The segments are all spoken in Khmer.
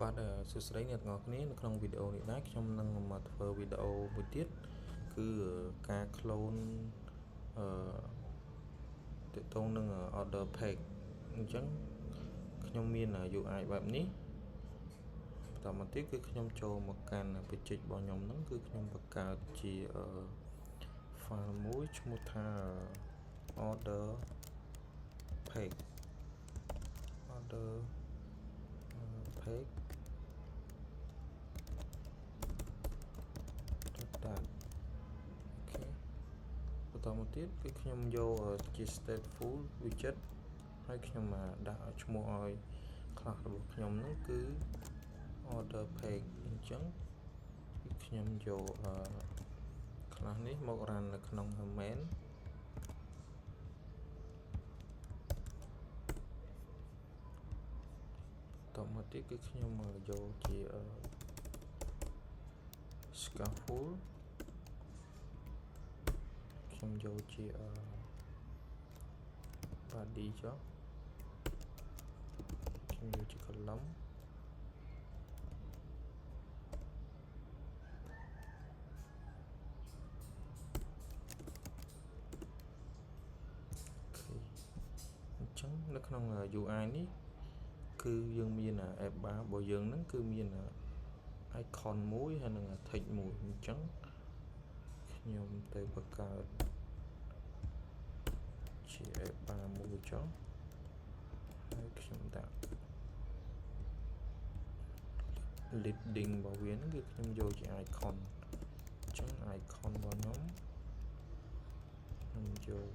បាទសួស្តីអ្នកទាំងអស់គ្នានៅក្នុងវីដេអូនេះដែរខ្ញុំនឹងមកធ្វើវីដេអូមួយទៀតគឺការ clone ទាក់ទងនឹង order page អញ្ចឹងខ្ញុំមាន UI បែបនេះបន្តមកទៀតគឺខ្ញុំចូលមកកាន់ page របស់ខ្ញុំហ្នឹងគឺខ្ញុំបង្កើតជា file មួយឈ្មោះថា order page បន្តមកទៀតគឺខ្ញុំយកជា stateful widget ហើយខ្ញុំដាក់ឈ្មោះឲ្យ class របស់ខ្ញុំហ្នឹងគឺ order page អញ្ចឹងគឺខ្ញុំយក class នេះមក run នៅក្នុង main បន្តមកទៀតគឺខ្ញុំយកជា scaffold ខ្ញុំយកជា body ចុះខ្ញុំយកជា column អញ្ចឹងនៅក្នុង UI នេះគឺយើងមាន app bar របស់យើងហ្នឹងគឺមាន icon មួយហើយនិង text មួយអញ្ចឹងខ្ញុំទៅបង្កើតជា app bar មួយចុះហើយខ្ញុំដាក់ leading របស់វាហ្នឹងគឺខ្ញុំយកជា icon អញ្ចឹង icon របស់ខ្ញុំយក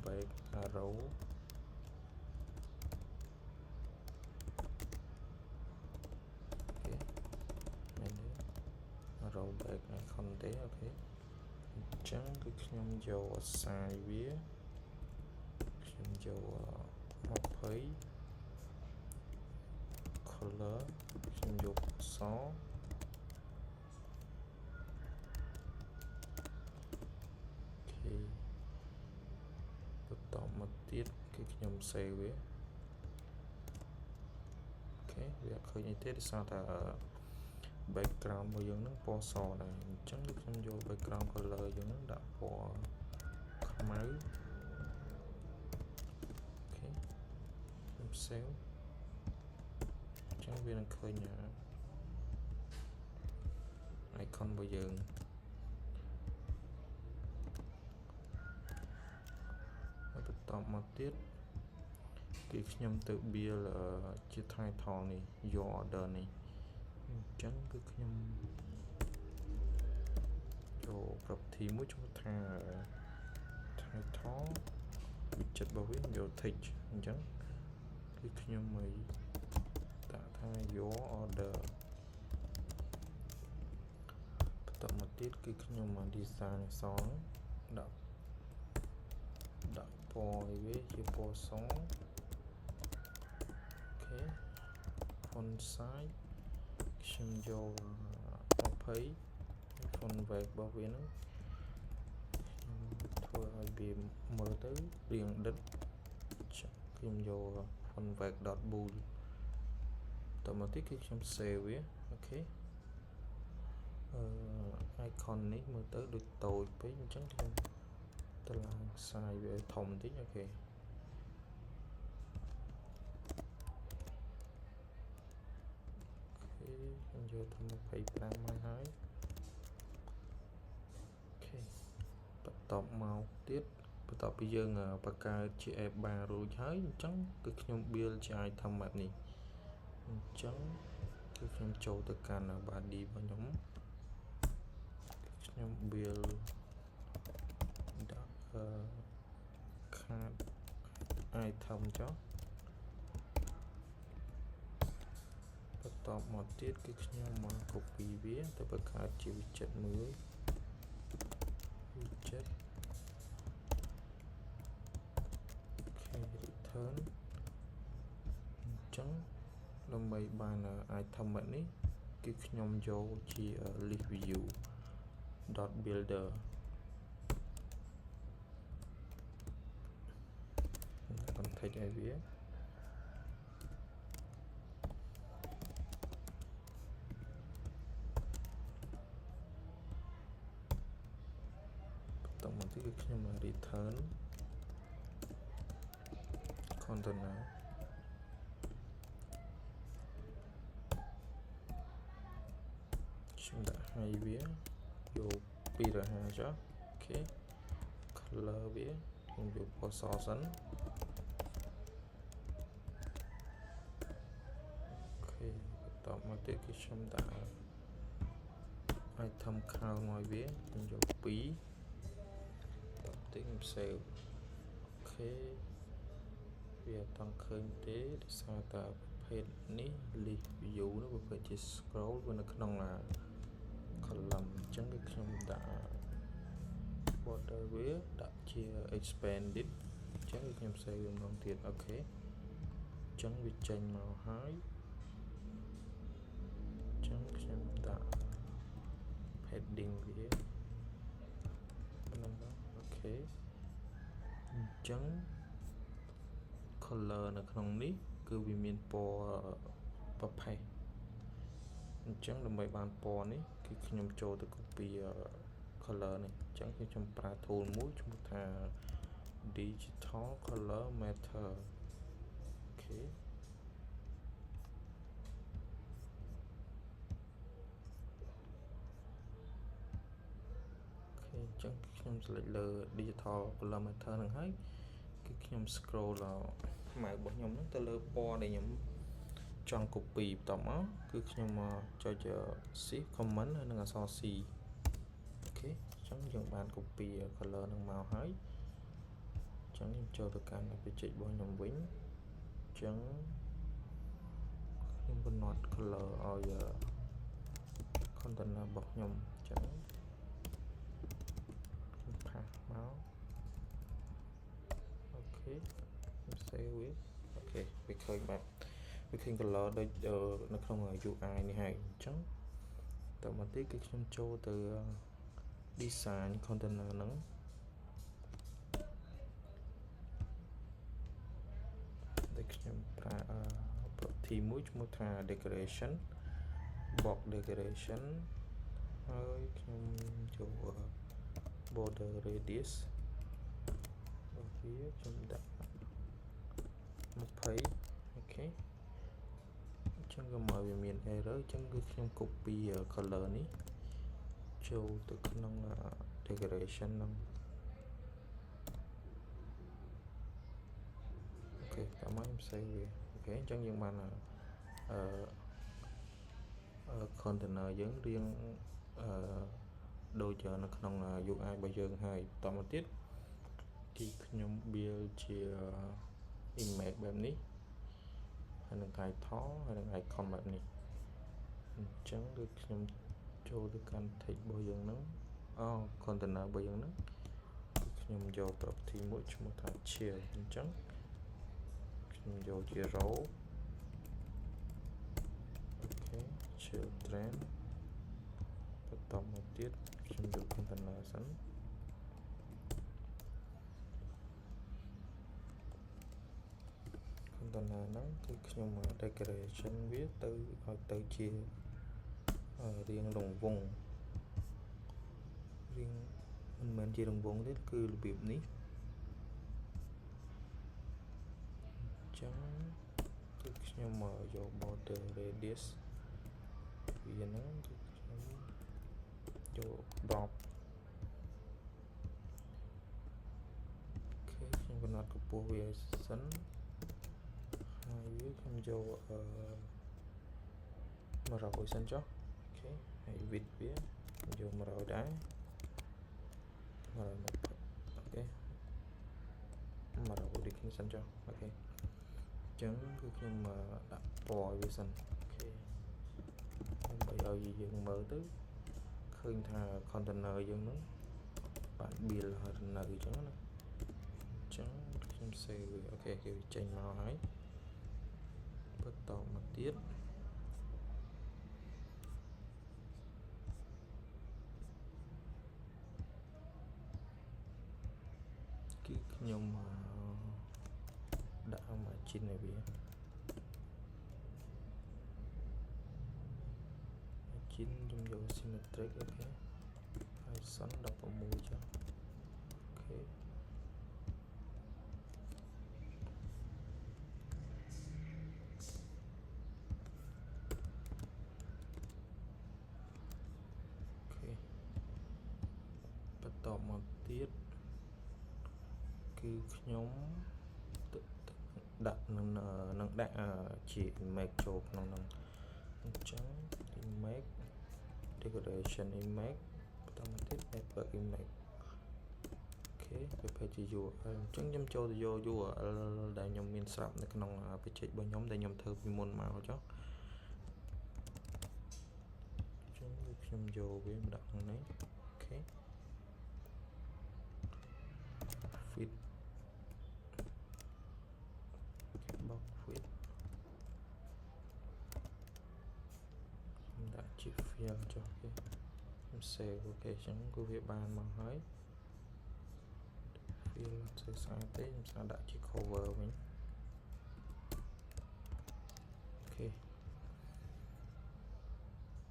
back arrow arrow back icon ទេអូខេអញ្ចឹងគឺខ្ញុំយក size វាខ្ញុំយក20 color ខ្ញុំយកពណ៌សអូខេបន្តមកទៀតគឺខ្ញុំ save វាអូខេវាអត់ឃើញអីទេដោយសារតែ background របស់យើងហ្នឹងពណ៌សដែរអញ្ចឹងខ្ញុំយក background color យើងហ្នឹងដាក់ពណ៌ខ្មៅអូខេខ្ញុំ save អញ្ចឹងវានឹងឃើញ icon របស់យើងហើយបន្តមកទៀតគឺខ្ញុំទៅ build ជា title នេះ your order នេះអញ្ចឹងគឺខ្ញុំចូល property មួយឈ្មោះថា title widget របស់វាយក text អញ្ចឹងគឺខ្ញុំឲ្យដាក់ថា your order បន្តមកទៀតគឺខ្ញុំ design អក្សរដាក់ពណ៌ឲ្យវាជាពណ៌សអូខេ font size ខ្ញុំយក20 font weight របស់វាហ្នឹងខ្ញុំធ្វើឲ្យវាមើលទៅរៀងដិតខ្ញុំយក font weight .bool តមកទៀតគឺខ្ញុំ save វាអូខេicon នេះមើលទៅដូចតូចពេកអញ្ចឹងខ្ញុំទៅឡើង size វាធំបន្តិចអូខេខ្ញុំយកទៅ25មកហើយអូខេបន្តមកទៀតបន្ទាប់ពីយើងបង្កើតជា app bar រួចហើយអញ្ចឹងគឺខ្ញុំ build ជា item បែបនេះអញ្ចឹងគឺខ្ញុំចូលទៅកាន់ body របស់ខ្ញុំ build ដាក់ card item ចុះបន្តមកទៀតគឺខ្ញុំមក copy វាទៅបង្កើតជា widget មួយ widget អូខេ return អញ្ចឹងដើម្បីបាន item បែបនេះគឺខ្ញុំយកជា list view .builder បន្តិចឲ្យវា ខ្ញុំ return container ខ្ញុំដាក់ឲ្យវាយក250ចុះអូខេ color វាខ្ញុំយកពណ៌សសិនអូខេបន្តមកទៀតគឺខ្ញុំដាក់ item count មកវាខ្ញុំយក2បន្តទៀតខ្ញុំ save អូខេវាអត់តង់ឃើញទេដោយសារតែប្រភេទនេះ list view នោះប្រភេទជា scroll វានៅក្នុងcolumn អញ្ចឹងគឺខ្ញុំដាក់ border វាដាក់ជា expanded អញ្ចឹងគឺខ្ញុំ save វាម្ដងទៀតអូខេអញ្ចឹងវាចេញមកហើយអញ្ចឹងខ្ញុំដាក់ heading វាហ្នឹងអូខេអញ្ចឹង color នៅក្នុងនេះគឺវាមានពណ៌ប្រផេះអញ្ចឹងដើម្បីបានពណ៌នេះគឺខ្ញុំចូលទៅ copy color នេះអញ្ចឹងគឺខ្ញុំប្រើ tool មួយឈ្មោះថា digital color matter អូខេអញ្ចឹងខ្ញុំ select លើ digital color matter ហ្នឹងហើយគឺខ្ញុំ scroll ម៉ៅរបស់ខ្ញុំហ្នឹងទៅលើពណ៌ដែលខ្ញុំចង់ copy បន្តមកគឺខ្ញុំមកចុច shift command ហើយនឹងអក្សរ C អូខេអញ្ចឹងយើងបាន copy color ហ្នឹងមកហើយអញ្ចឹងខ្ញុំចូលទៅកាន់ project របស់ខ្ញុំវិញអញ្ចឹងខ្ញុំកំណត់ color ឲ្យ container របស់ខ្ញុំអញ្ចឹងខ្ញុំផាសមកអូខេខ្ញុំ save វាអូខេវាឃើញបែបវាឃើញ color ដូចនៅក្នុង UI នេះហើយអញ្ចឹងតទៅមកទៀតគឺខ្ញុំចូលទៅ design container ហ្នឹងដែលខ្ញុំប្រើ property មួយឈ្មោះថា decoration box decoration ហើយខ្ញុំចូល border radius របស់វាខ្ញុំដាក់20អូខេអញ្ចឹងក៏មកវាមាន error អញ្ចឹងគឺខ្ញុំ copy color នេះចូលទៅក្នុង decoration ហ្នឹងអូខេតាមមកខ្ញុំ save វាអូខេអញ្ចឹងយើងបានcontainer យើងរៀងដូចនៅក្នុង UI របស់យើងហើយបន្តមកទៀតគឺខ្ញុំ build ជា image បែបនេះហើយនឹង title ហើយនឹង icon បែបនេះអញ្ចឹងគឺខ្ញុំចូលទៅកាន់ text របស់យើងហ្នឹងcontainer របស់យើងហ្នឹងគឺខ្ញុំយក property មួយឈ្មោះថា child អញ្ចឹងខ្ញុំយកជា row អូខេ children បន្តមកទៀតខ្ញុំយក container សិនcontainer ហ្នឹងគឺខ្ញុំ decoration វាទៅឲ្យទៅជារាងរង្វង់រាងមិនមែនជារង្វង់ទេគឺរបៀបនេះអញ្ចឹងគឺខ្ញុំមកយក border radius វាហ្នឹងគឺខ្ញុំយក drop អូខេខ្ញុំកំណត់កម្ពស់វាសិនហើយវាខ្ញុំយក100សិនចុះអូខេហើយ width វាខ្ញុំយក100ដែរ120អូខេ100ដូចគ្នាសិនចុះអូខេអញ្ចឹងគឺខ្ញុំដាក់ពណ៌វាសិនអូខេដើម្បីឲ្យយើងមើលទៅឃើញថា container យើងហ្នឹងបាន build ហើយនៅអញ្ចឹងណាអញ្ចឹងខ្ញុំ save វាអូខេគេចេញមកហើយបន្តមកទៀតគឺខ្ញុំដាក់ margin ឲ្យវា margin ខ្ញុំយក symmetric អូខេហើយ 16 ចុះអូខេ okay. Okay. បន្តមកទៀតគឺខ្ញុំដាក់នឹងដាក់ជា image ចូលក្នុងនឹងអញ្ចឹង image decoration image បន្តមកទៀត paper image អូខេវាជា URL អញ្ចឹងខ្ញុំចូលទៅយក URL ដែលខ្ញុំមានស្រាប់នៅក្នុង page របស់ខ្ញុំដែលខ្ញុំធ្វើពីមុនមកចុះអញ្ចឹងខ្ញុំយកវាមកដាក់ក្នុងនេះអូខេ fit box fit ខ្ញុំដាក់ជា file ចុះគេខ្ញុំ save អូខេអញ្ចឹងគឺវាបានមកហើយ file អត់ស្អាតទេខ្ញុំស្អាតដាក់ជា cover វិញអូខេ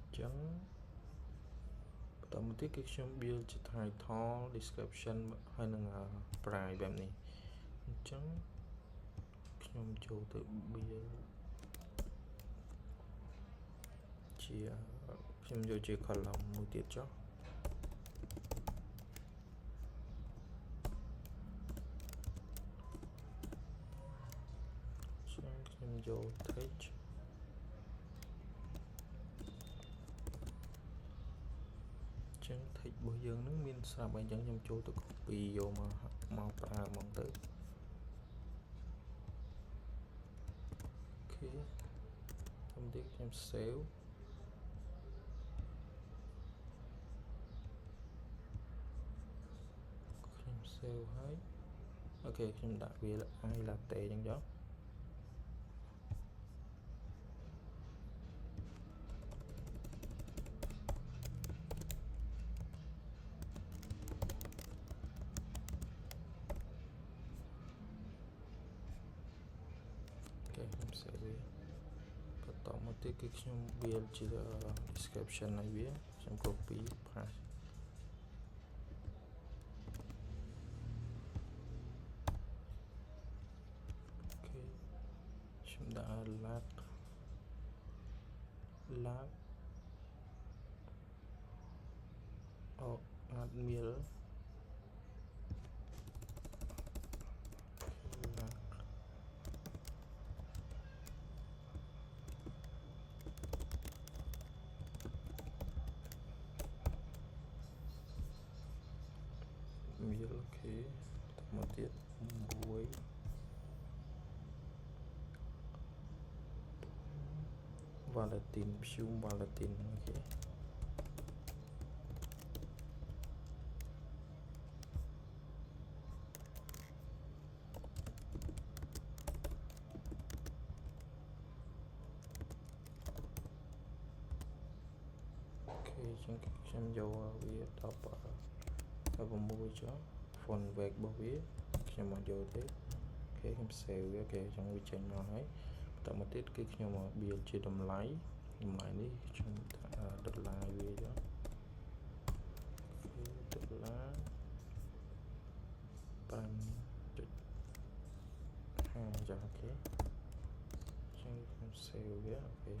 អញ្ចឹងបន្តមកទៀតគឺខ្ញុំ build ជា title description ហើយនឹង price បែបនេះអញ្ចឹងខ្ញុំចូលទៅ build ជាខ្ញុំយកជា column មួយទៀតចុះខ្ញុំយក text ចឹង text របស់យើងនឹងមានស្រាប់អីចឹងខ្ញុំចូលទៅ copy យកមកប្រើហ្មងទៅអូខេខ្ញុំទីខ្ញុំ save ខ្ញុំ save ហើយអូខេខ្ញុំដាក់វា I latte ចឹងចុះខ្ញុំ save វាបន្តមកទៀតគឺខ្ញុំ build ជា description ឲ្យវាខ្ញុំ copy paste ខ្ញុំដាក់ lat admin mail អូខេមកទៀតមួយValentine Pum Valentine អូខេចឹងខ្ញុំយកវា16ចុះ font weight របស់វាខ្ញុំមកយកទេអូខេខ្ញុំ save វាអូខេចឹងវាចេញមកហើយបន្តមកទៀតគឺខ្ញុំមក build ជាតម្លៃនេះខ្ញុំដាក់ដុល្លារវាចុះដុល្លារ 5.5 ចុះអូខេចឹងខ្ញុំ save វាអូខេ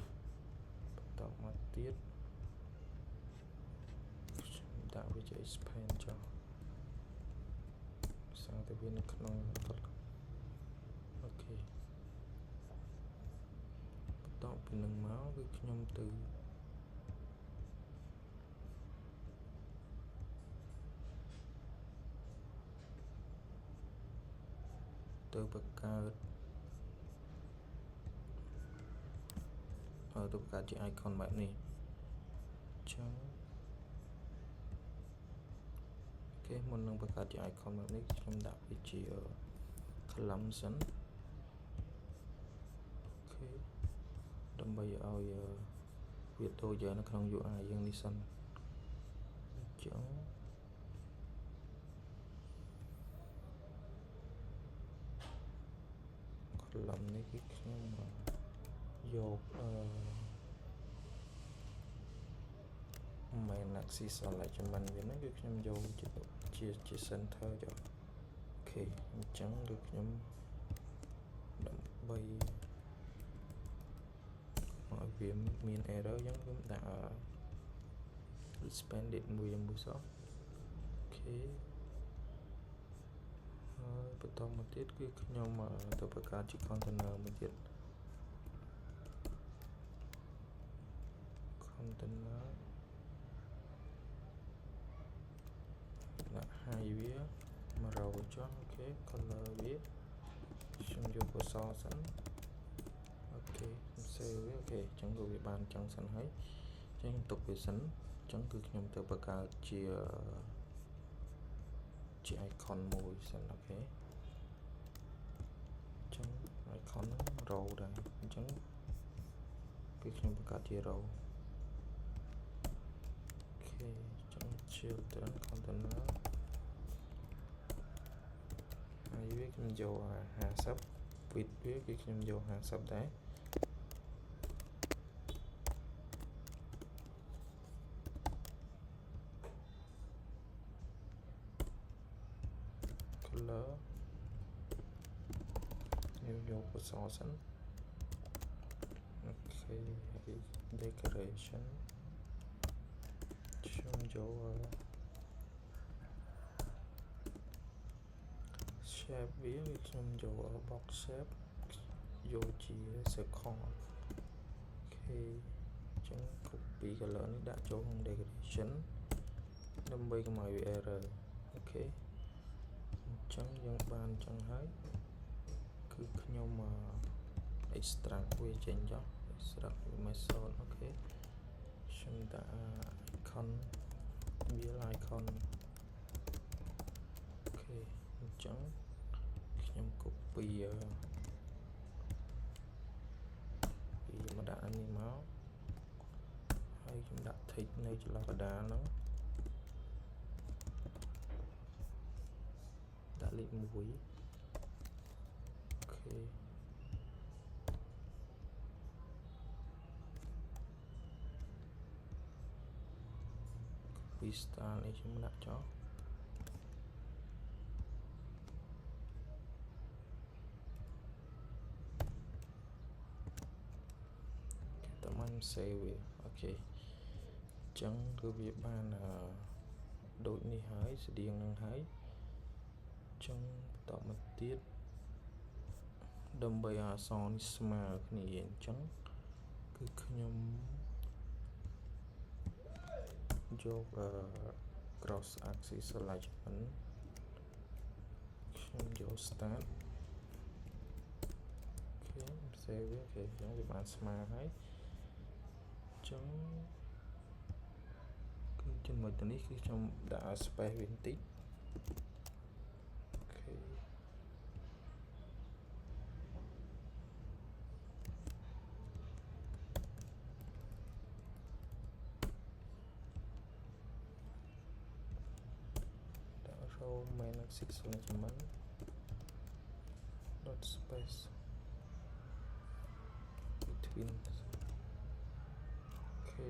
បន្តមកទៀតដាក់វាជា expand ចុះសាទៅវានៅក្នុងអូខេបន្តពីនឹងមកគឺខ្ញុំទៅបង្កើតជា icon បែបនេះចឹងអូខេមុននឹងបង្កើតជា icon បែបនេះខ្ញុំដាក់វាជា column សិនអូខេដើម្បីឲ្យវាតូចនៅក្នុង UI យើងនេះសិនអញ្ចឹងcolumn នេះគឺខ្ញុំយក main axis alignment វាហ្នឹងគឺខ្ញុំយកជា center ចុះអូខេអញ្ចឹងគឺខ្ញុំដើម្បីឲ្យវាមាន error អញ្ចឹងខ្ញុំដាក់ expanded មួយសោះអូខេហើយបន្តមកទៀតគឺខ្ញុំទៅបង្កើតជា container មួយទៀត container ដាក់ high វា100ចុះអូខេ color វាខ្ញុំយកពណ៌សសិនអូខេខ្ញុំ save វាអូខេអញ្ចឹងវាបានអញ្ចឹងសិនហើយអញ្ចឹងខ្ញុំទុកវាសិនអញ្ចឹងគឺខ្ញុំទៅបង្កើតជា icon មួយសិនអូខេអញ្ចឹង icon ហ្នឹង row ដែរអញ្ចឹងគឺខ្ញុំបង្កើតជា row អូខេអញ្ចឹង children container ហើយវាខ្ញុំយក50 width វាគឺខ្ញុំយក50ដែរខ្ញុំយកពណ៌សសិនអូខេហើយ decoration ខ្ញុំយក shape វាខ្ញុំយក box shape យកជា circle អូខេអញ្ចឹង copy color នេះដាក់ចូលក្នុង decoration ដើម្បីកុំឲ្យវា error អូខេអញ្ចឹងយើងបានអញ្ចឹងហើយគឺខ្ញុំ extract វាចេញចុះ extract method អូខេខ្ញុំដាក់ icon wheel icon អូខេអញ្ចឹងខ្ញុំ copy មកដាក់អានេះមកហើយខ្ញុំដាក់ text នៅចន្លោះកណ្ដាលហ្នឹងដាក់លេខ1អូខេពី style នេះខ្ញុំដាក់ចោលតែមិន save វាអូខេអញ្ចឹងគឺវាបានដូចនេះហើយស្តៀងនឹងហើយអញ្ចឹងបន្តមកទៀតដើម្បីឲ្យអក្សរនេះស្មើគ្នាអញ្ចឹងគឺខ្ញុំយក cross axis alignment ខ្ញុំយក start អូខេ save វាអូខេអញ្ចឹងវាបានស្មើហើយអញ្ចឹងគឺចំណុចនេះគឺខ្ញុំដាក់ space វាបន្តិចអូខេដាក់ row main axis alignment dot space between អូខេ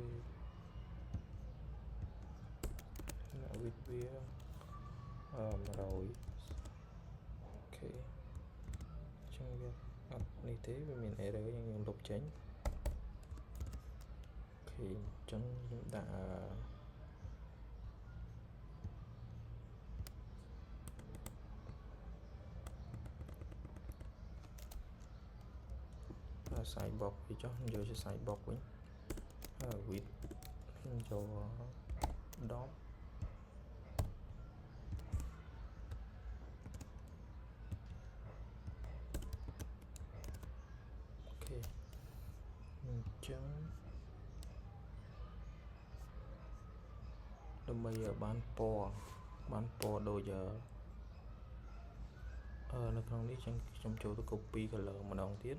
ដាក់ width វា100អូខេអញ្ចឹងវាអត់នេះទេវាមាន error យើងលុបចេញអូខេអញ្ចឹងខ្ញុំដាក់side box វាចុះខ្ញុំយកជា side box វិញហើយ width ខ្ញុំយក10អូខេអញ្ចឹងដើម្បីឲ្យបានពណ៌ដូចនៅក្នុងនេះចឹងខ្ញុំចូលទៅ copy color ម្ដងទៀត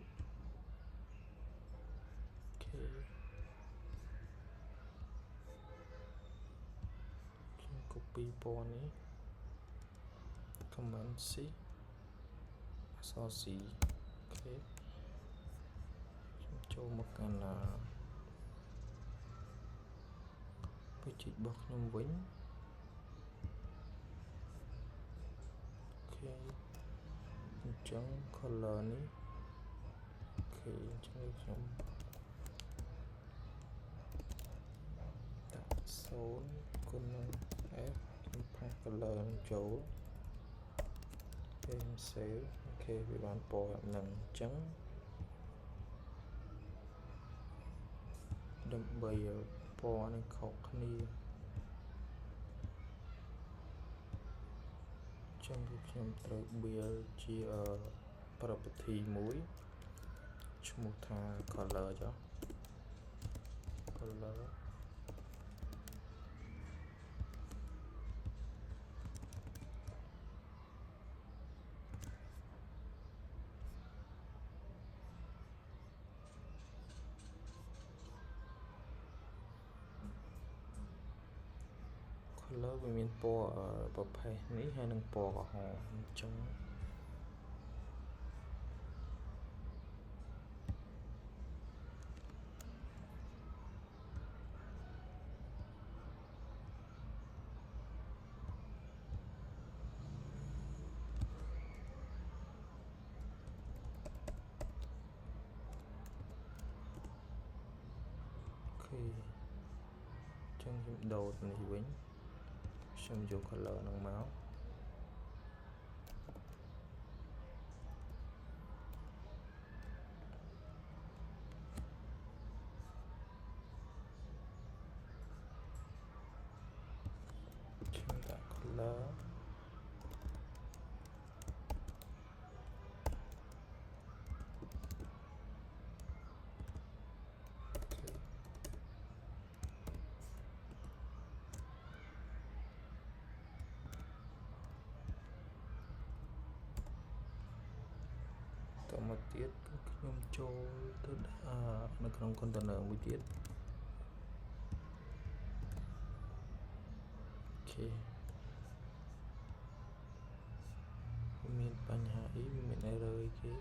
អូខេខ្ញុំ copy ពណ៌នេះ command C អក្សរ C អូខេខ្ញុំចូលមកកាន់ ជីករបស់ខ្ញុំវិញអូខេអញ្ចឹង color នេះអូខេអញ្ចឹងខ្ញុំដាក់0គុណនឹង f ខ្ញុំផាស color នឹងចូលខ្ញុំ save អូខេវាបានពណ៌ហ្នឹងអញ្ចឹងដើម្បីពណ៌នឹងខុសគ្នាចឹងគឺខ្ញុំត្រូវ build ជា property មួយឈ្មោះថា color ចុះ color color វាមានពណ៌ប្រភេទនេះហើយនឹងពណ៌ក្រហមអញ្ចឹងអូខេចឹងខ្ញុំដូរនេះវិញខ្ញុំយក color នឹងមកខ្ញុំដាក់ color តមកទៀតគឺខ្ញុំចូលទៅនៅក្នុង container មួយទៀតអូខេមានបញ្ហាអីមាន error អីគេ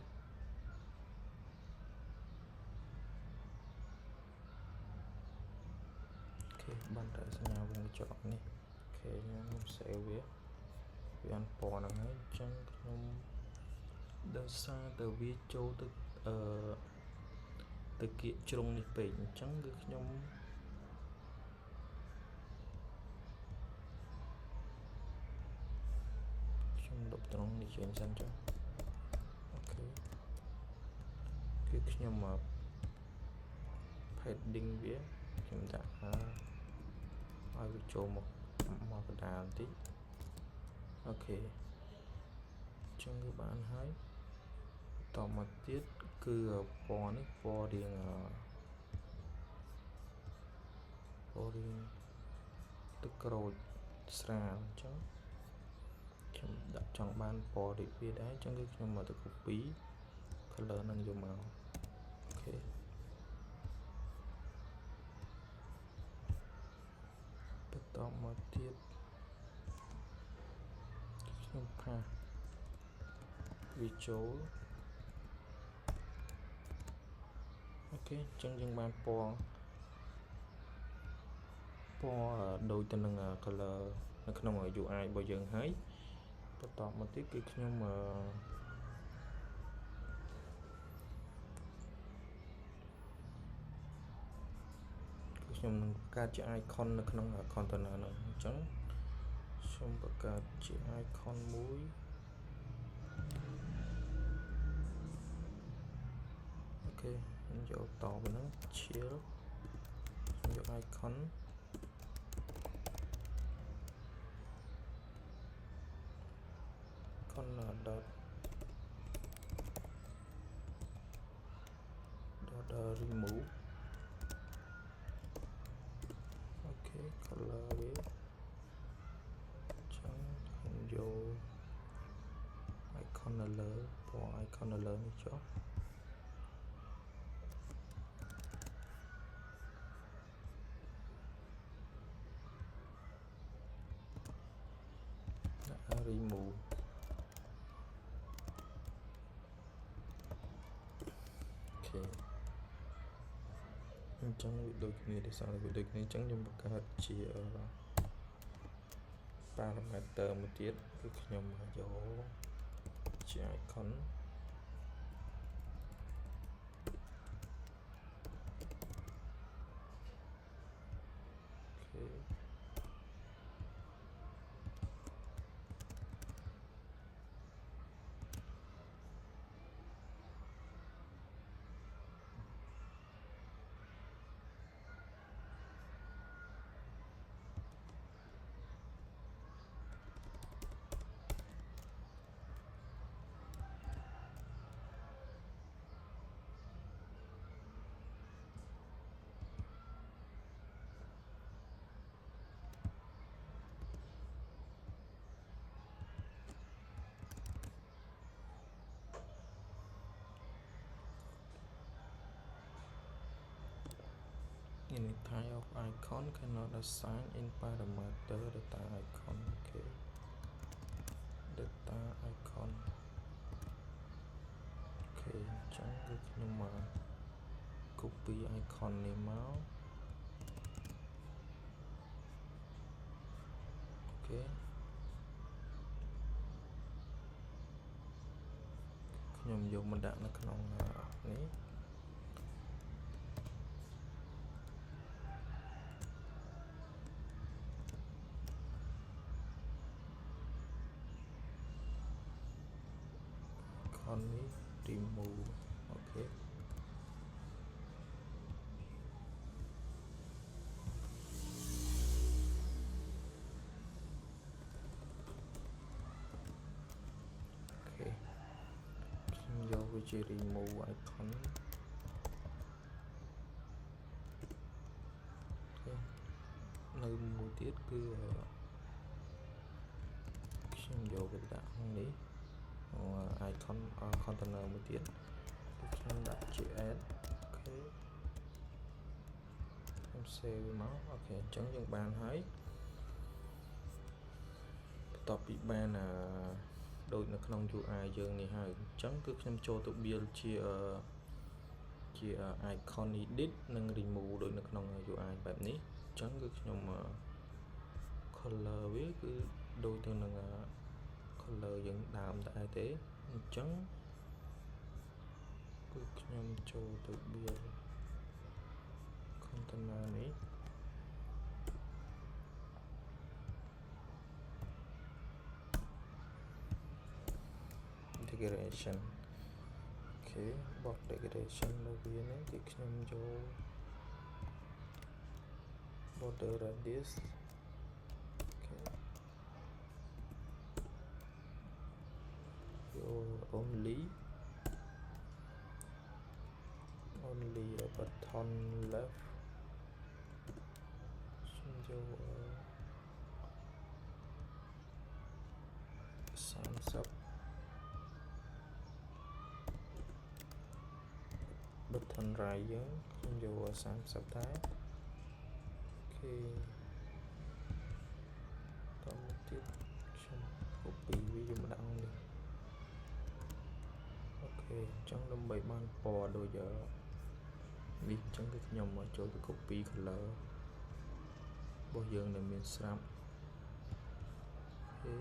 អូខេបានតែសញ្ញាវងកញ្ចក់នេះអូខេខ្ញុំ save វាបានពណ៌ហ្នឹងហើយអញ្ចឹងខ្ញុំដោយសារតែវាចូលទៅទៅគៀកជ្រុងនេះពេកអញ្ចឹងគឺខ្ញុំលុបត្រង់នេះចេញសិនចុះអូខេគឺខ្ញុំមក padding វាខ្ញុំដាក់ឲ្យវាចូលមកកណ្ដាលបន្តិចអូខេអញ្ចឹងគឺបានហើយតមកទៀតគឺពណ៌នេះពណ៌រាងទឹកក្រូចស្រាលអញ្ចឹងខ្ញុំដាក់ចង់បានពណ៌ដូចវាដែរអញ្ចឹងគឺខ្ញុំមកទៅ copy color នឹងយកមកអូខេបន្តមកទៀតខ្ញុំផាសវាចូលអូខេអញ្ចឹងយើងបានពណ៌ដូចទៅនឹង color នៅក្នុង UI របស់យើងហើយបន្តមកទៀតគឺខ្ញុំនឹងបង្កើតជា icon នៅក្នុង container នោះអញ្ចឹងខ្ញុំបង្កើតជា icon មួយអូខេខ្ញុំយកតទៅហ្នឹង chill ខ្ញុំយក icon dot remove អូខេ color វាចឹងខ្ញុំយក icon នៅលើពណ៌ icon នៅលើនេះចុះremove អូខេ chẳngដូចគ្នាទេសារវាដូចគ្នាចឹងខ្ញុំបង្កើតជា parameter មួយទៀតគឺខ្ញុំយកជា icon Any type of icon cannot assign in parameter data icon. Okay. Data icon. Okay, chẳng được nhưng mà copy icon này máu. Okay. Nhưng dùng mình đặt nóក្នុងនេះ conนี้ remove ok okខ្ញុំយកវាជា remove icon នៅមួយទៀតគឺខ្ញុំយកវាដាក់ក្នុងនេះ icon container មួយទៀតខ្ញុំដាក់ជា add អូខេខ្ញុំ save វាមកអូខេអញ្ចឹងយើងបានហើយបន្ទាប់ពីបានដូចនៅក្នុង UI យើងនេះហើយអញ្ចឹងគឺខ្ញុំចូលទៅ build ជា icon edit និង remove ដូចនៅក្នុង UI បែបនេះអញ្ចឹងគឺខ្ញុំ color វាគឺដូចទៅនឹង color យើងដើមដែរទេអញ្ចឹងគឺខ្ញុំចូលទៅ build container នេះ integration អូខេបោះ integration នៅវានេះគឺខ្ញុំយក border radius យក only button left ខ្ញុំយក 30 button right យើងខ្ញុំយក 30 ដែរអូខេតមកទៀតខ្ញុំ copy វាយកមកដាក់នេះអូខេអញ្ចឹងដើម្បីបានពណ៌ដូចនេះអញ្ចឹងគឺខ្ញុំមកចូលទៅ copy color របស់យើងដែលមានស្រាប់អូខេ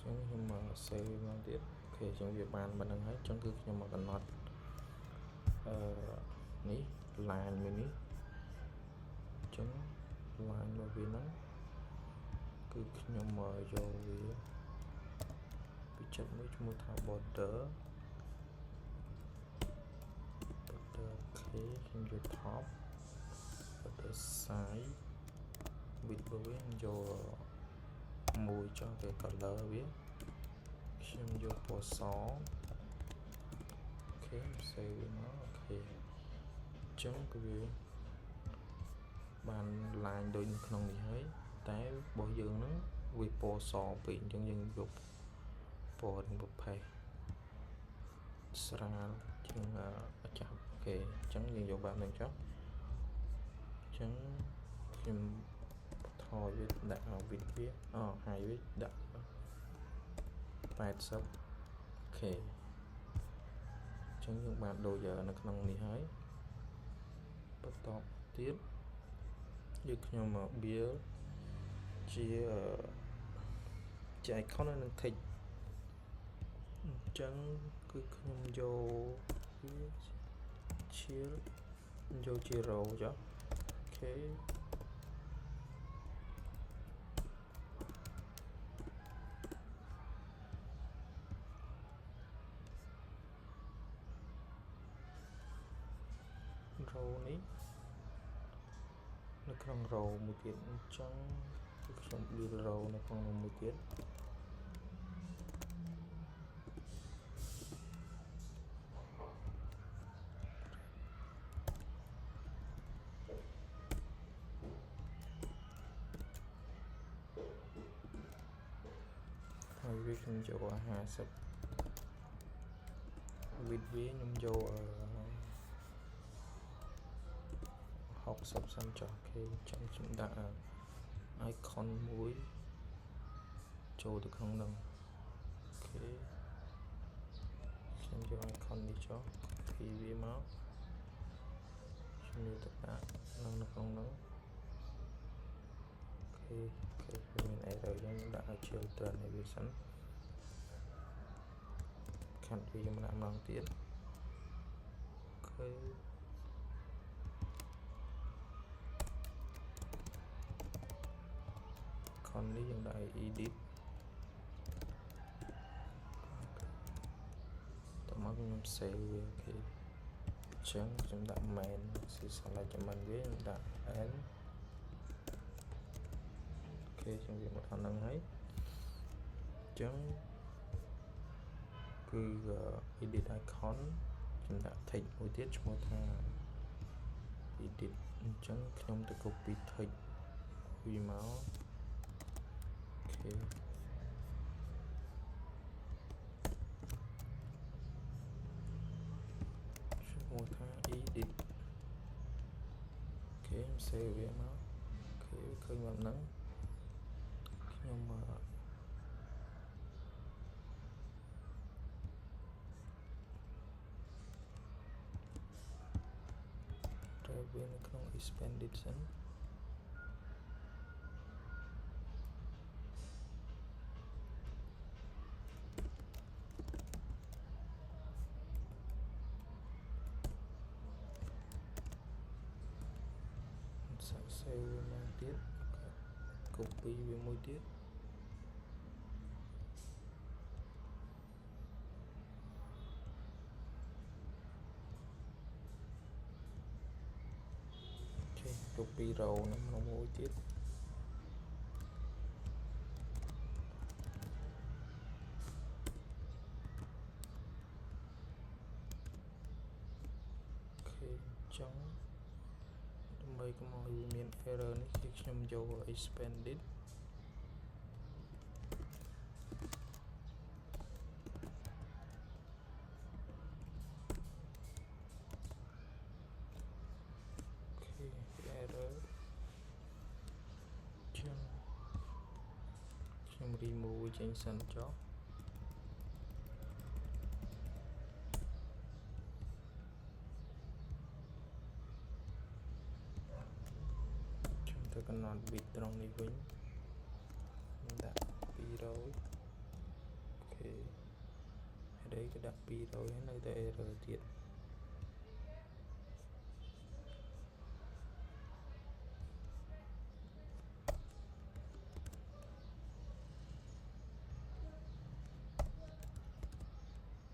ចឹងខ្ញុំមក save មកទៀតអូខេចឹងវាបានប៉ុណ្្នឹងហើយចឹងគឺខ្ញុំមកកំណត់នេះ line មួយនេះចឹង line របស់វាហ្នឹងគឺខ្ញុំមកយកវាពីចិត្តមួយឈ្មោះថា border អូខេខ្ញុំយក top border side width របស់វាយកមួយចុះទៅ color វាខ្ញុំយកពណ៌សអូខេ save វាមកអូខេអញ្ចឹងគឺវាបាន line ដូចនៅក្នុងនេះហើយតែរបស់យើងហ្នឹងវាពណ៌សពេកអញ្ចឹងយើងយកពណ៌នឹងប្រភេទស្រាលជាងចាប់អូខេអញ្ចឹងយើងយកបែបហ្នឹងចុះអញ្ចឹងខ្ញុំថយវាដាក់ width វាhigh វាដាក់ 80 ok ចឹងយើងបានដូរនៅក្នុងនេះហើយបន្តទៀតយើងខ្ញុំមក build ជា icon នៅនឹង text អញ្ចឹងគឺខ្ញុំយកជា row ចុះអូខេrow នេះនៅក្នុង row មួយទៀតអញ្ចឹងគឺខ្ញុំ build row នៅក្នុងនោះមួយទៀតហើយវាខ្ញុំយក50 width វាខ្ញុំយក60សិនចុះអូខេអញ្ចឹងខ្ញុំដាក់ icon មួយចូលទៅក្នុងនោះអូខេខ្ញុំយក icon នេះចុះ copy វាមកខ្ញុំយកទៅដាក់នៅក្នុងនោះអូខេវាមាន error អញ្ចឹងដាក់ឲ្យ children នេះវាសិនខាត់វាម្ដងទៀតអូខេខននេះយើងដាក់ edit តមកខ្ញុំ save វាអូខេអញ្ចឹងខ្ញុំដាក់ main គឺ select ចំណុចវាខ្ញុំដាក់ n អូខេខ្ញុំវាមកដល់ហ្នឹងហើយអញ្ចឹងគឺ edit icon ខ្ញុំដាក់ text មួយទៀតឈ្មោះថា edit អញ្ចឹងខ្ញុំទៅ copy text វាមកអូខេឈ្មោះថា edit អូខេខ្ញុំ save វាមកអូខេឃើញបែបហ្នឹងខ្ញុំត្រូវវានៅក្នុង expanded សិនsave វាមកទៀត copy វាមួយទៀតអូខេ copy row ហ្នឹងមកមួយទៀតអូខេអញ្ចឹងដើម្បីកុំឲ្យវាមាន error នេះគឺខ្ញុំយក expanded អូខេ error ចឹងខ្ញុំ remove ចេញសិនចុះទៅកំណត់ width ត្រង់នេះវិញដាក់200អូខេហើយក៏ដាក់200ហើយនៅតែ error ទៀត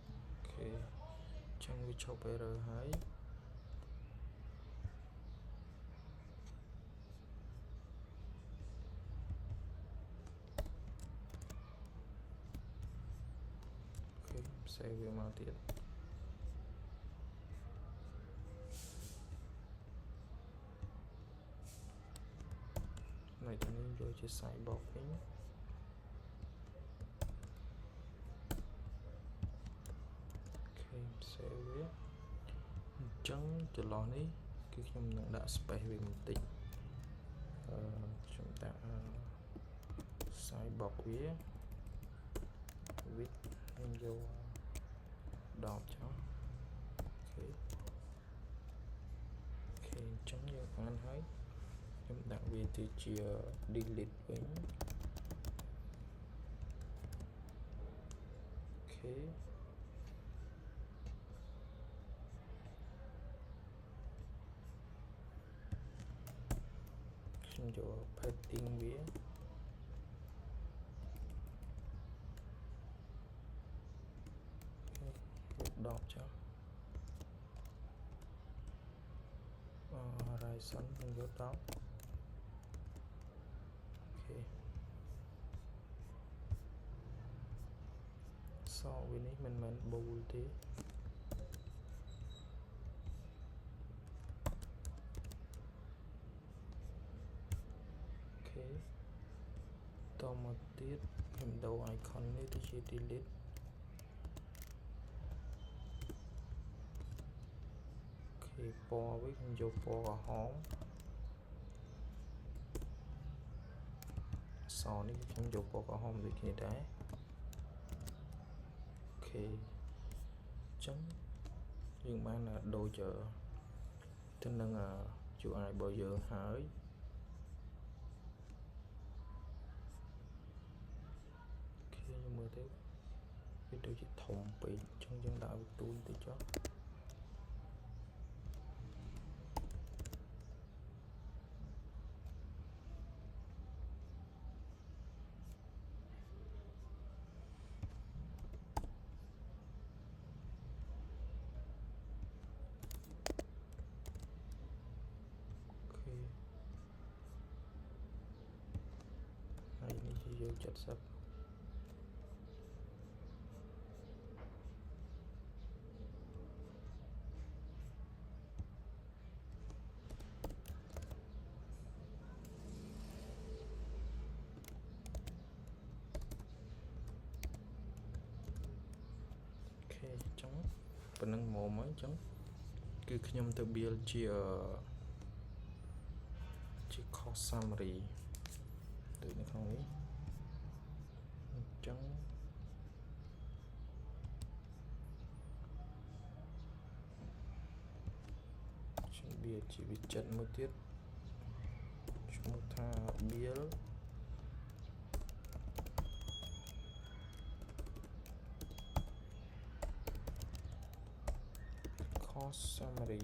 អូខេចឹងវាឈប់ error ហើយsave វាមកទៀតនៅទីនេះយកជា sidebox វិញអូខេ save វាអញ្ចឹងចន្លោះនេះគឺខ្ញុំនឹងដាក់ space វាបន្តិចខ្ញុំដាក់ sidebox វា width ខ្ញុំយក10ចុះអូខេអញ្ចឹងយើងបានហើយខ្ញុំដាក់វាទៅជា delete វិញអូខេខ្ញុំយក padding វា10ចុះhorizon ខ្ញុំយក10អូខេសក់វានេះមិនមែន bold ទេអូខេតមកទៀតខ្ញុំដូរ icon នេះទៅជា deleteពណ៌វិញខ្ញុំយកពណ៌ក្រហមសនេះខ្ញុំយកពណ៌ក្រហមដូចគ្នាដែរអូខេអញ្ចឹងយើងបានដូចទៅនឹង UI របស់យើងហើយអូខេយើងមើលទៅវាដូចជាធំពេកអញ្ចឹងយើងដាក់វាទូចទៅចុះហើយនេះជាយើង70អញ្ចឹងប៉ុណ្្នឹងមកអញ្ចឹងគឺខ្ញុំទៅ build ជា cost summary ដូចនៅក្នុងនេះអញ្ចឹងខ្ញុំ build ជា widget មួយទៀតឈ្មោះថា build cost summary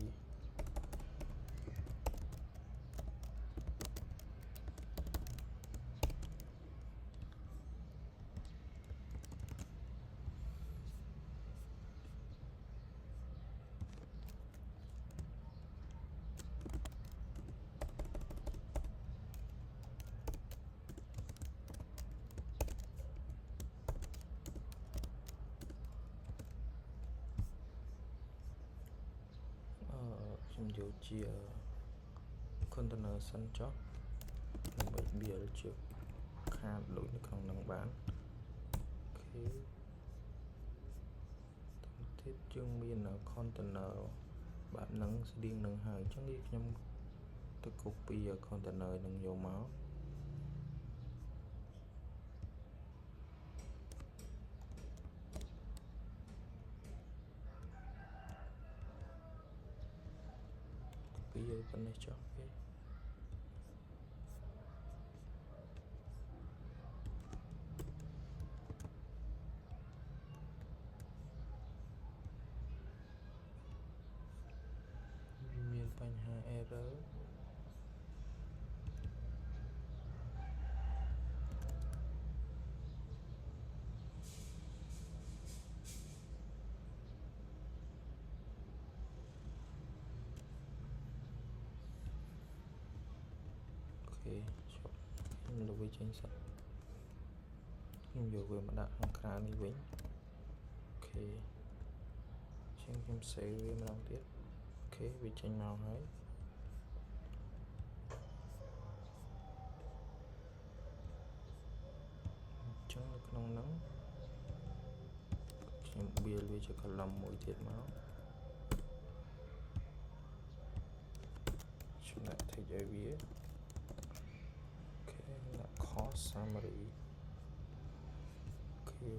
ខ្ញុំយកជា container សិនចុះដើម្បី build ជាខាតដូចនៅក្នុងនឹងបានអូខេទៀតយើងមាន container បែបហ្នឹងស្តៀងនឹងហើយអញ្ចឹងខ្ញុំទៅ copy container នឹងយកមក copy ប៉ុណ្ណេះចុះគេមានបញ្ហា error អូខេចុះខ្ញុំលុបវាចេញសិនខ្ញុំយកវាមកដាក់ខាងក្រៅនេះវិញអូខេខ្ញុំ save វាម្ដងទៀតអូខេវាចេញមកហើយអញ្ចឹងនៅក្នុងហ្នឹងខ្ញុំ build វាជា column មួយទៀតមកខ្ញុំដាក់ tag ឲ្យវាអូខេដាក់ cost summary អូខេ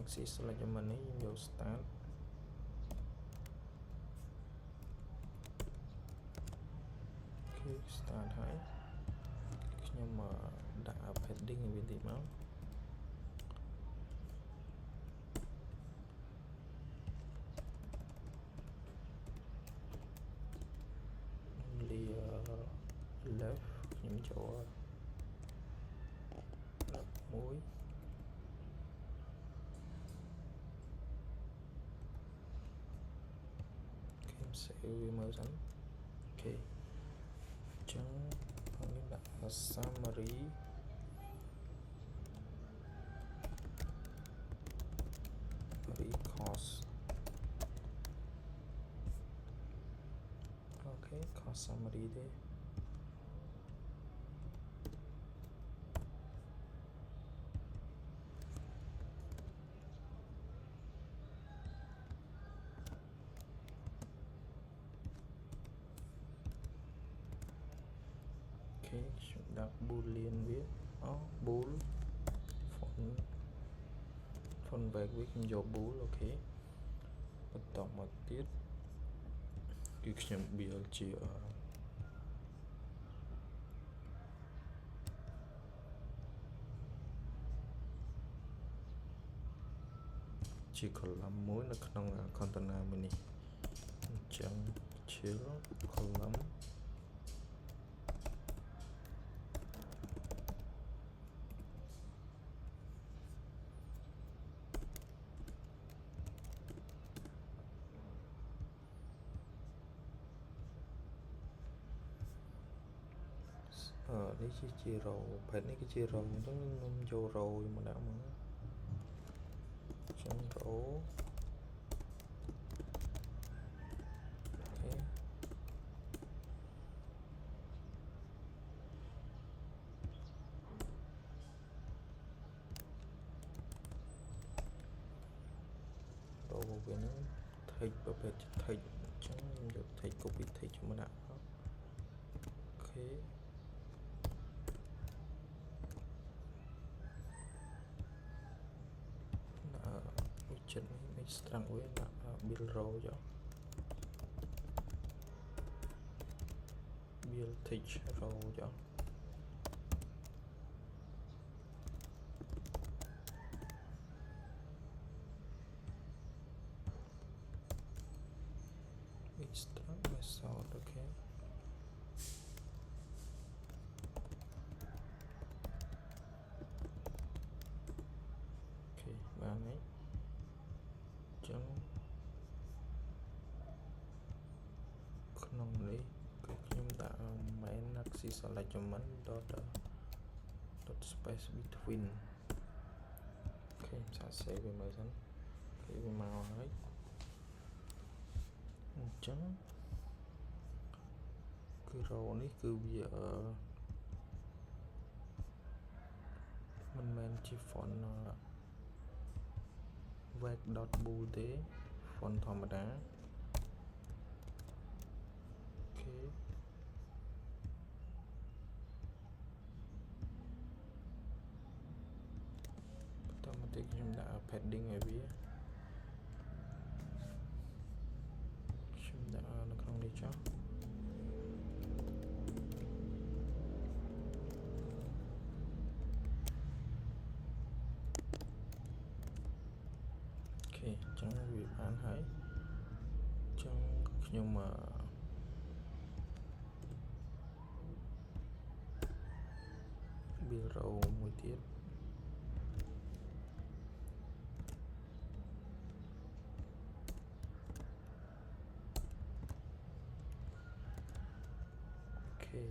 axis alignment នេះយើងយក start គឺ start ហើយខ្ញុំដាក់ padding វាតិចមកleft ខ្ញុំចូល11ខ្ញុំ save វាមើលសិនអូខេចឹងខ្ញុំដាក់ summary cost អូខេ cost summary ទេខ្ញុំដាក់ boolean វាbool font back វាខ្ញុំយក bool អូខេបន្តមកទៀតគឺខ្ញុំ build ជា column មួយនៅក្នុង container មួយនេះអញ្ចឹងជា columnនេះជា row ផេតនេះគឺជា row អញ្ចឹងខ្ញុំយក row មកដាក់មកចឹង row អូខេ row វាហ្នឹង text ប្រភេទ text អញ្ចឹងខ្ញុំយក text copy text មកដាក់អូខេចិត្តនេះ strong វាដាក់ build row ចុះ build text row ចុះextract method អូខេបាននេះចឹងក្នុងនេះគឺខ្ញុំដាក់ main axis alignment dot space between អូខេសាក save វាមើលសិនគឺវាមកហើយអញ្ចឹងគឺ row នេះគឺវាមិនមែនជា font web.bool ទេ font ធម្មតាអូខេបន្តមកទៀតខ្ញុំដាក់ padding ឲ្យវាខ្ញុំដាក់នៅក្នុងនេះចុះអូខេអញ្ចឹងវាបានហើយអញ្ចឹងខ្ញុំbuild row មួយទៀតអូខេ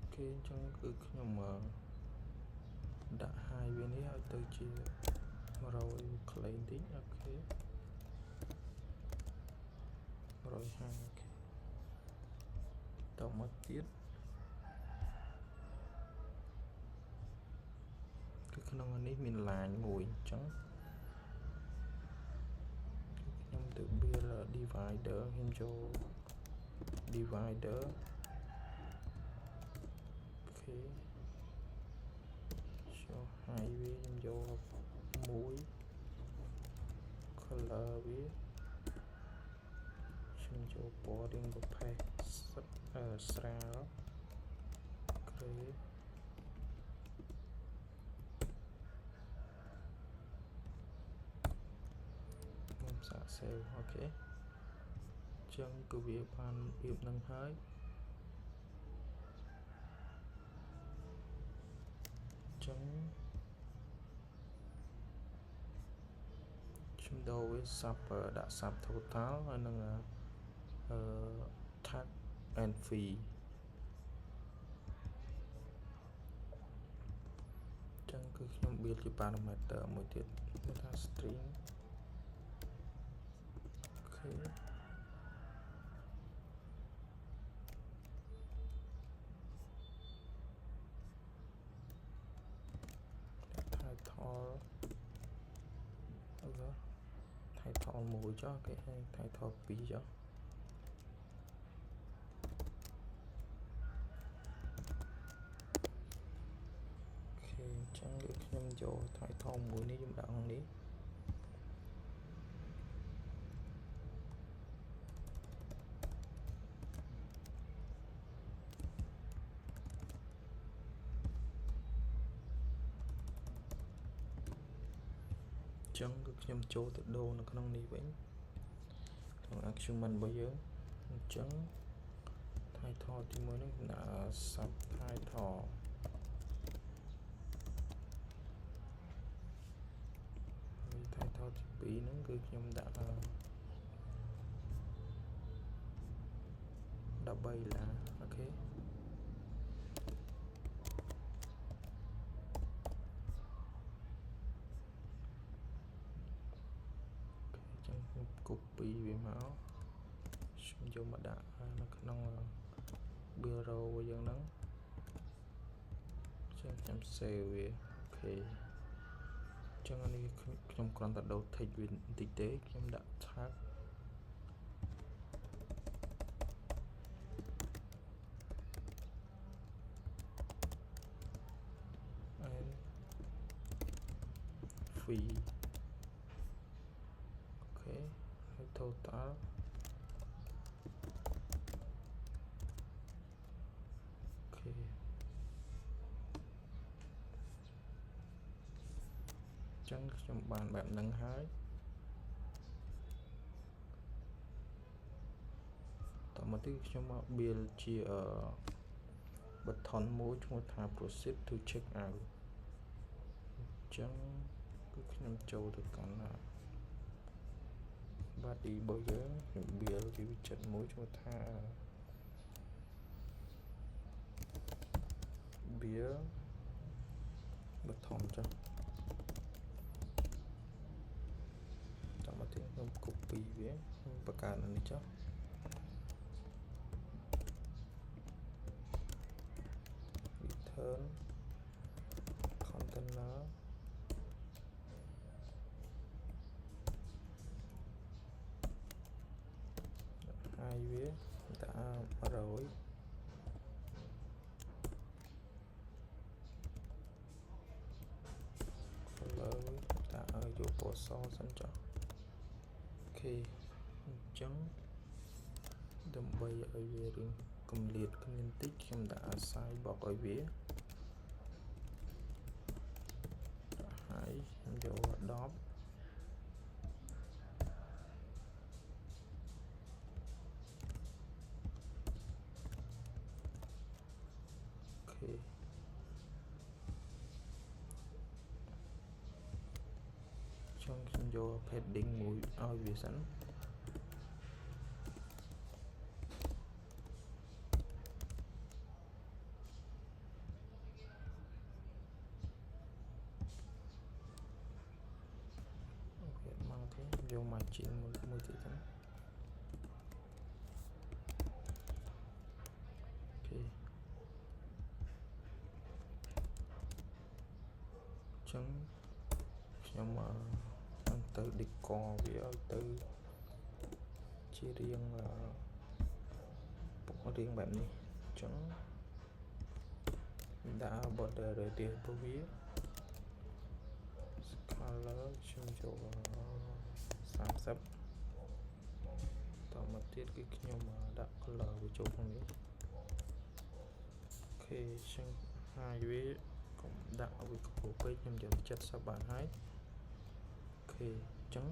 អញ្ចឹងគឺខ្ញុំដាក់ high វានេះឲ្យទៅជា row claim តិចអូខេ150អូខេតមកទៀតគឺក្នុងនេះមាន line មួយអញ្ចឹងខ្ញុំទៅ build divider ខ្ញុំចូល divider អូខេ haiវាខ្ញុំយកមួយ color វាខ្ញុំយកពណ៌រៀងប្រផេះស្រាល gray ខ្ញុំសាក save អូខេចឹងគឺវាបានរបៀបនឹងហើយចឹងខ្ញុំដូរវាដាក់ sub total ហើយនឹងtag and fee ចឹងគឺខ្ញុំ build ជា parameter មួយទៀតគេថា string អូខេtitle មួយចុះគេហៅ title 2ចុះអូខេអញ្ចឹងគឺខ្ញុំយក title មួយនេះខ្ញុំដាក់ក្នុងនេះចឹងគឺខ្ញុំចូលទៅដូរនៅក្នុងនេះវិញក្នុង achievement របស់យើងអញ្ចឹង title ទី1នេះខ្ញុំដាក់ subtitle ហើយ title ទី2ហ្នឹងគឺខ្ញុំដាក់13ឡាអូខេcopy វាមកខ្ញុំយកមកដាក់នៅក្នុង bureau របស់យើងហ្នឹងខ្ញុំ save វាអូខេចឹងអានេះខ្ញុំគ្រាន់តែដូរ text វាបន្តិចទេខ្ញុំដាក់ tag and fee total អូខេចឹងខ្ញុំបានបែបហ្នឹងហើយតមកទៀតខ្ញុំមក build ជា button មួយឈ្មោះថា proceed to check out ចឹងគឺខ្ញុំចូលទៅកាន់ body របស់យើងខ្ញុំ build ជា widget មួយឈ្មោះថា build button ចុះតាមមកទៀតខ្ញុំ copy វាខ្ញុំបង្កើតនៅនេះចុះ return container hai វាដាក់100 color ដាក់ឲ្យយកពណ៌សសិនចុះអូខេអញ្ចឹងដើម្បីឲ្យវារៀងគម្លាតគ្នាបន្តិចខ្ញុំដាក់ assign បកឲ្យវាហើយខ្ញុំយក Adobe ចង់ខ្ញុំយក padding មួយឲ្យវាសិនអូខេមកទេយក margin មួយទៀតទៅអូខេចឹងខ្ញុំទៅ decor វាឲ្យទៅជារៀងរៀងបែបនេះអញ្ចឹងដាក់ border radius របស់វា color ខ្ញុំចូល30តមកទៀតគឺខ្ញុំដាក់ color វាចូលក្នុងនេះអូខេខ្ញុំហើយវាកុំដាក់វាខ្ពស់ពេកខ្ញុំយក70បានហើយអូខេអញ្ចឹង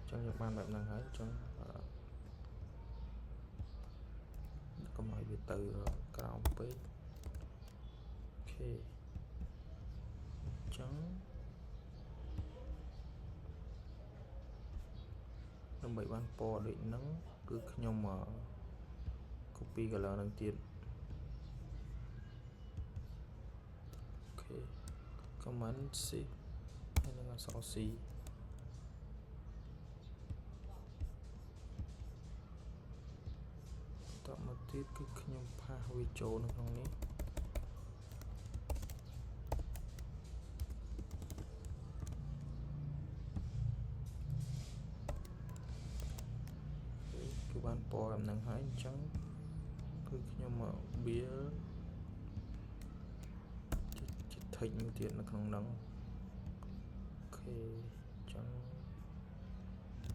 ខ្ញុំបានបែបហ្នឹងហើយអញ្ចឹងកុំឲ្យវាទៅក្រោមពេកអូខេអញ្ចឹងដើម្បីបានពណ៌ដូចហ្នឹងគឺខ្ញុំ copy color នឹងទៀតអូខេ command shift ហើយនឹងអក្សរ C តមកទៀតគឺខ្ញុំផាសវាចូលនៅក្នុងនេះគឺបានពណ៌ហ្នឹងហើយអញ្ចឹងគឺខ្ញុំមកបៀលជាថិចមួយទៀតនៅក្នុងហ្នឹងអូខេអញ្ចឹង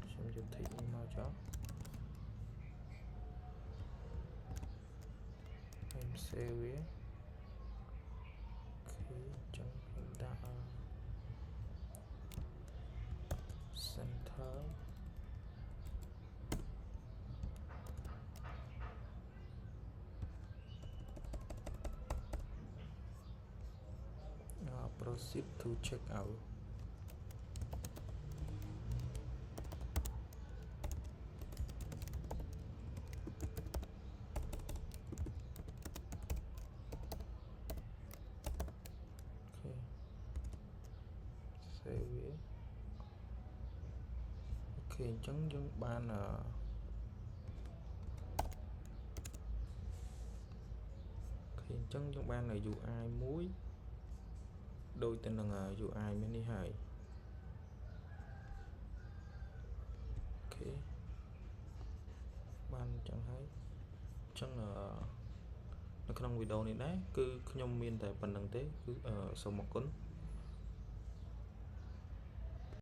ខ្ញុំយកថិចនេះមកចុះsave វាអូខេអញ្ចឹងខ្ញុំដាក់ center proceed to check outអូខេអញ្ចឹងយើងបានអញ្ចឹងយើងបាន UI មួយដូចទៅនឹង UI មាននេះហើយអូខេបានអញ្ចឹងហើយអញ្ចឹងនៅក្នុងវីដេអូនេះដែរគឺខ្ញុំមានតែប៉ុណ្្នឹងទេគឺសូមអរគុណ